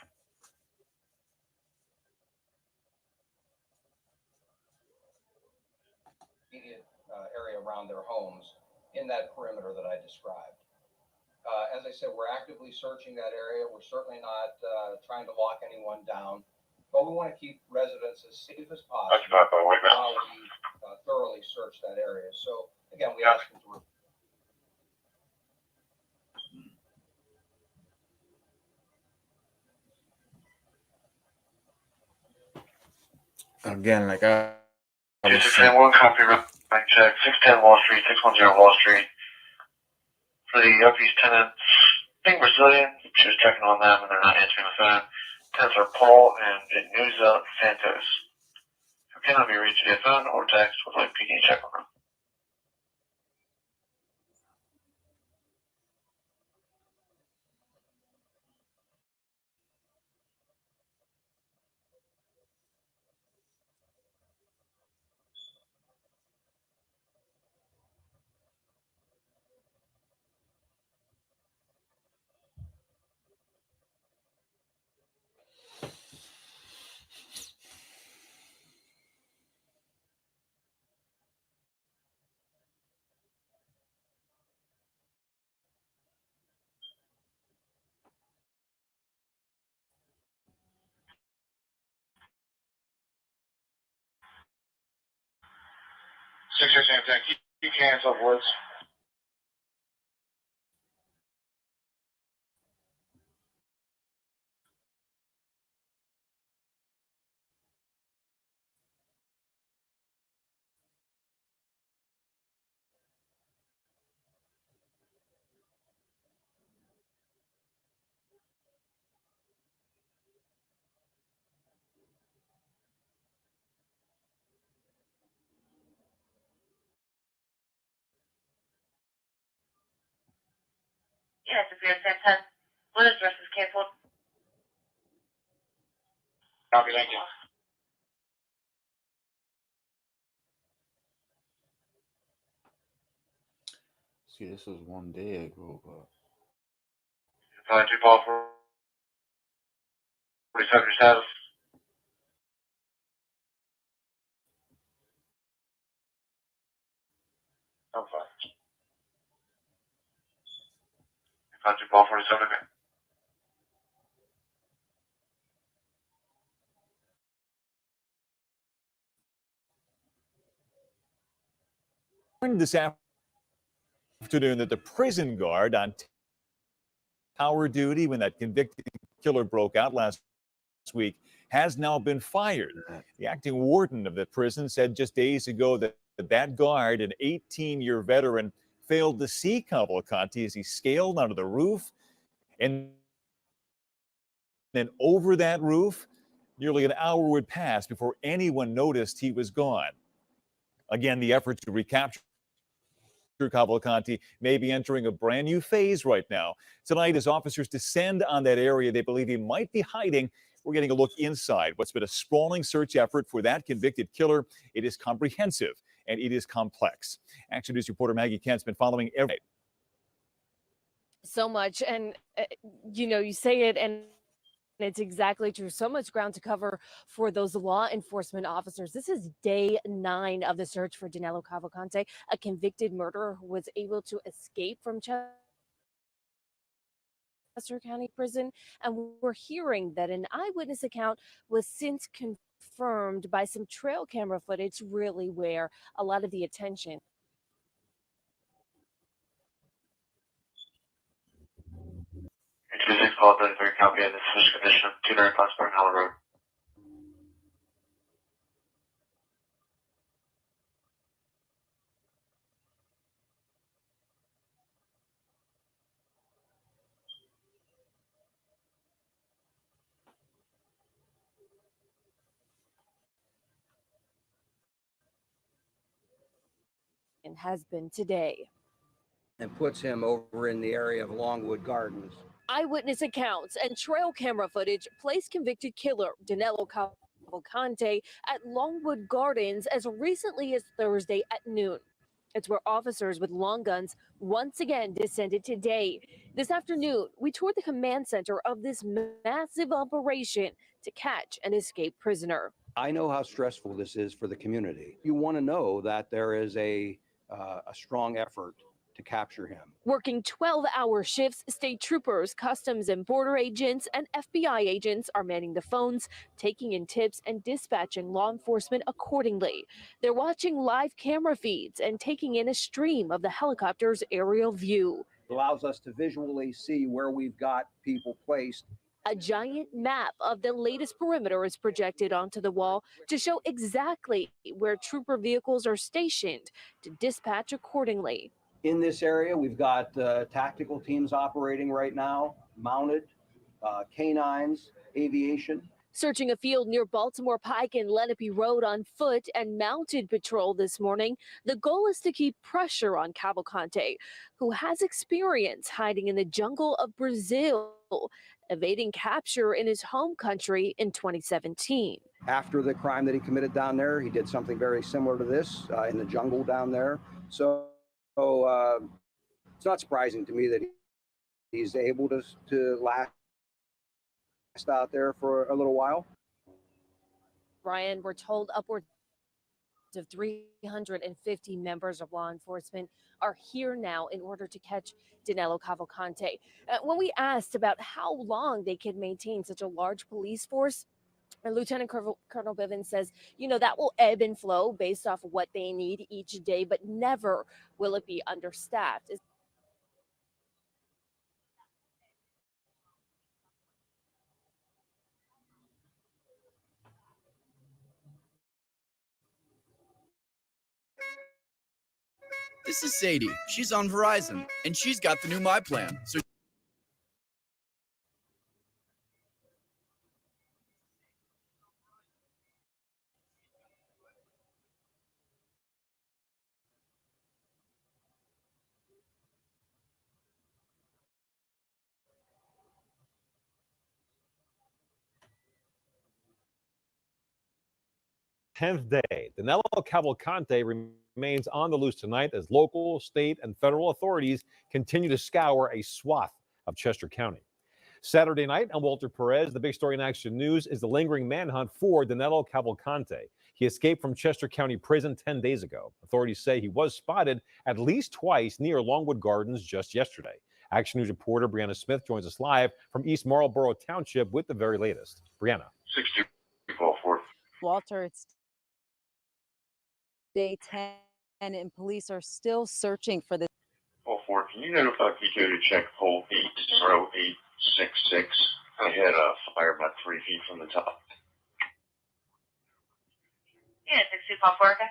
Immediate area around their homes in that perimeter that I described. As I said, we're actively searching that area. We're certainly not trying to lock anyone down, but we want to keep residents as safe as possible while we thoroughly search that area. So again, we ask them to. Again, like I was Just saying, one copy of check 610 Wall Street, 610 Wall Street. For the Yuppie's tenants, being Brazilian, she was checking on them and they're not answering the phone. Tenants are Paul and Venusa Santos, who cannot be reached via phone or text with like PD check on them. You cancel, Woods. Yes, if you're at 10. What address is canceled? Copy, thank you. see, this was one day ago, but If I do Paul for 47 status. I'm fine. If I do Paul 47, okay. This afternoon that the prison guard on tower duty when that convicted killer broke out last week has now been fired. The acting warden of the prison said just days ago that that guard, an 18-year veteran, failed to see Cavalcanti as he scaled onto the roof, and then over that roof, nearly an hour would pass before anyone noticed he was gone. Again, the effort to recapture Cavalcanti may be entering a brand new phase right now. Tonight, as officers descend on that area they believe he might be hiding, we're getting a look inside what's been a sprawling search effort for that convicted killer. It is comprehensive and it is complex. Action News reporter Maggie Kent's been following every. So much, and you say it, and it's exactly true. So much ground to cover for those law enforcement officers. This is day 9 of the search for Danilo Cavalcante, a convicted murderer who was able to escape from Chester County Prison. And we're hearing that an eyewitness account was since confirmed by some trail camera footage, really where a lot of the attention. Tuesday, call 33 copy of the finished condition of 2 Class Park Howard Road. And has been today. And puts him over in the area of Longwood Gardens. Eyewitness accounts and trail camera footage place convicted killer Danilo Cavalcante at Longwood Gardens as recently as Thursday at noon. It's where officers with long guns once again descended today. This afternoon, we toured the command center of this massive operation to catch an escaped prisoner. I know how stressful this is for the community. You want to know that there is a strong effort to capture him. Working 12-hour shifts, state troopers, customs and border agents, and FBI agents are manning the phones, taking in tips and dispatching law enforcement accordingly. They're watching live camera feeds and taking in a stream of the helicopter's aerial view. It allows us to visually see where we've got people placed. A giant map of the latest perimeter is projected onto the wall to show exactly where trooper vehicles are stationed to dispatch accordingly. In this area, we've got tactical teams operating right now, mounted, canines, aviation. Searching a field near Baltimore Pike and Lenape Road on foot and mounted patrol this morning. The goal is to keep pressure on Cavalcante, who has experience hiding in the jungle of Brazil, evading capture in his home country in 2017. After the crime that he committed down there, he did something very similar to this in the jungle down there. So it's not surprising to me that he's able to last out there for a little while. Brian, we're told upwards of 350 members of law enforcement are here now in order to catch Danilo Cavalcante. When we asked about how long they could maintain such a large police force, Lieutenant Colonel Bivens says, that will ebb and flow based off of what they need each day, but never will it be understaffed. This is Sadie. She's on Verizon, and she's got the new My Plan. So Tenth day, Danilo Cavalcante remains on the loose tonight as local, state, and federal authorities continue to scour a swath of Chester County. Saturday night, I'm Walter Perez. The big story in Action News is the lingering manhunt for Danilo Cavalcante. He escaped from Chester County Prison 10 days ago. Authorities say he was spotted at least twice near Longwood Gardens just yesterday. Action News reporter Brianna Smith joins us live from East Marlboro Township with the very latest. Brianna. 64. Walter, it's day 10 and police are still searching for this. 04, can you notify PTO to check hole 80866? I had a fire about 3 feet from the top. Yeah, 62.4, okay.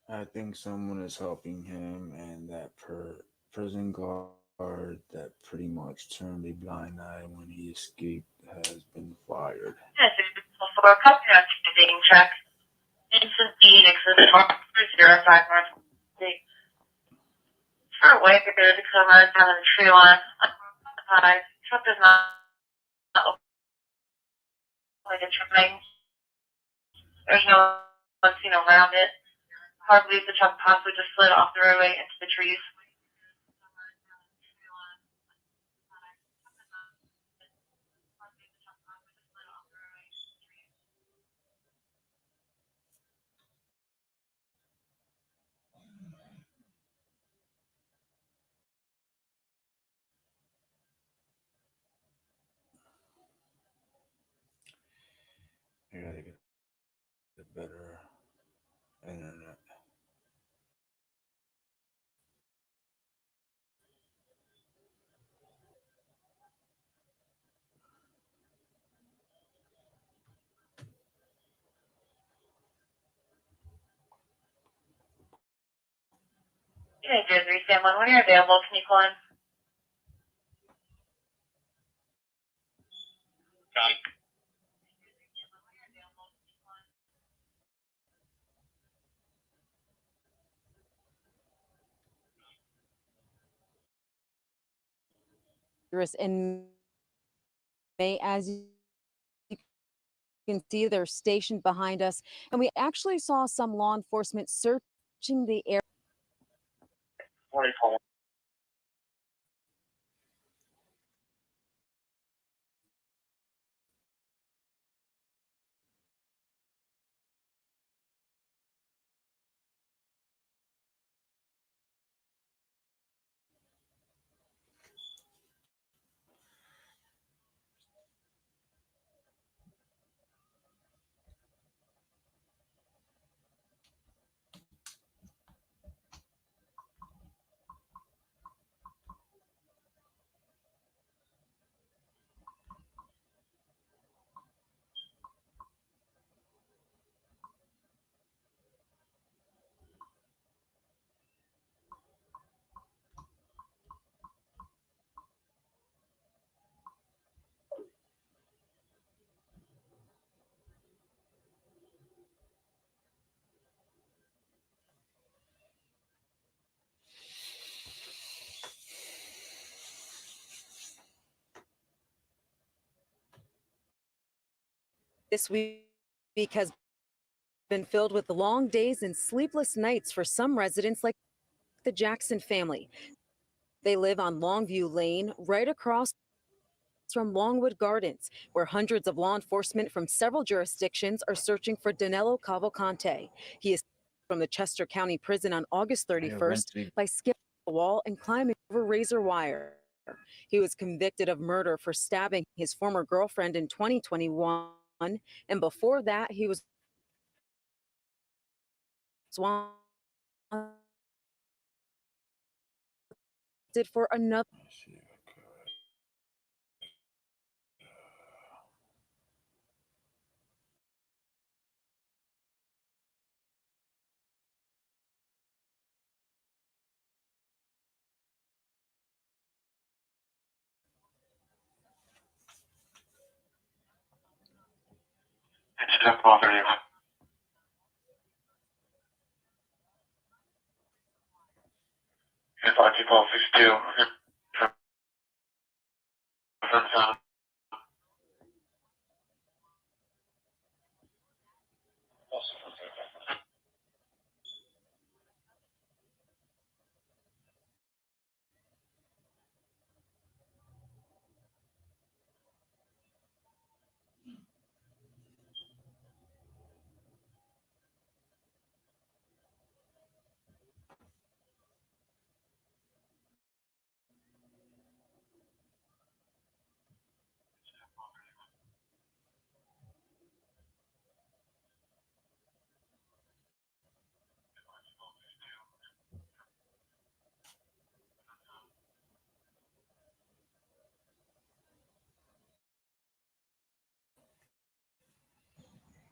I think someone is helping him, and that prison guard that pretty much turned a blind eye when he escaped has been fired. Yes, for a customer dating check. Instant Phoenix is 05 North. For a way to go to come out down the tree line. Truck does not look like it's remains. There's no one seen around it. Hard to believe the truck possibly just slid off the roadway into the trees. I gotta get the better internet. Hey, Jersey, Sam, when you're available, can you call in? Got it. In May, as you can see, they're stationed behind us, and we actually saw some law enforcement searching the area. 24. This week has been filled with long days and sleepless nights for some residents like the Jackson family. They live on Longview Lane, right across from Longwood Gardens, where hundreds of law enforcement from several jurisdictions are searching for Danilo Cavalcante. He is from the Chester County Prison on August 31st by skipping a wall and climbing over razor wire. He was convicted of murder for stabbing his former girlfriend in 2021, and before that, he was wanted for another. It's just bothering you. It's like people 62.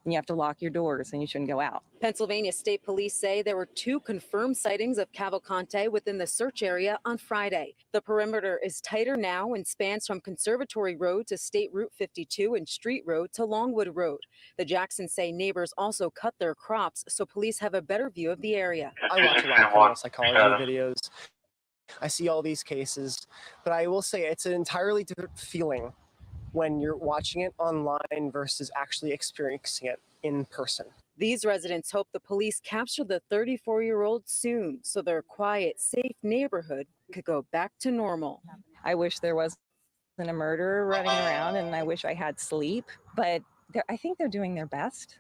and you have to lock your doors and you shouldn't go out. Pennsylvania State Police say there were 2 confirmed sightings of Cavalcante within the search area on Friday. The perimeter is tighter now and spans from Conservatory Road to State Route 52 and Street Road to Longwood Road. The Jacksons say neighbors also cut their crops, so police have a better view of the area. I watch a lot of criminal psychology videos. I see all these cases, but I will say it's an entirely different feeling when you're watching it online versus actually experiencing it in person. These residents hope the police capture the 34-year-old soon so their quiet, safe neighborhood could go back to normal. I wish there wasn't a murderer running around, and I wish I had sleep, but I think they're doing their best.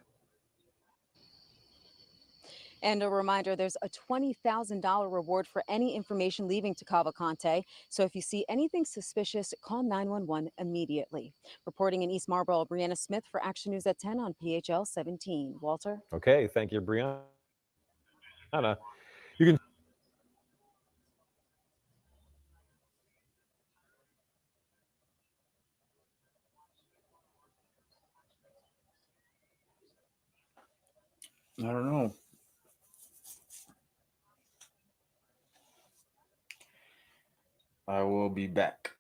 And a reminder, there's a $20,000 reward for any information leaving to Cavalcante. So if you see anything suspicious, call 911 immediately. Reporting in East Marlboro, Brianna Smith for Action News at 10 on PHL 17. Walter? Okay, thank you, Brianna. You can I don't know. I will be back.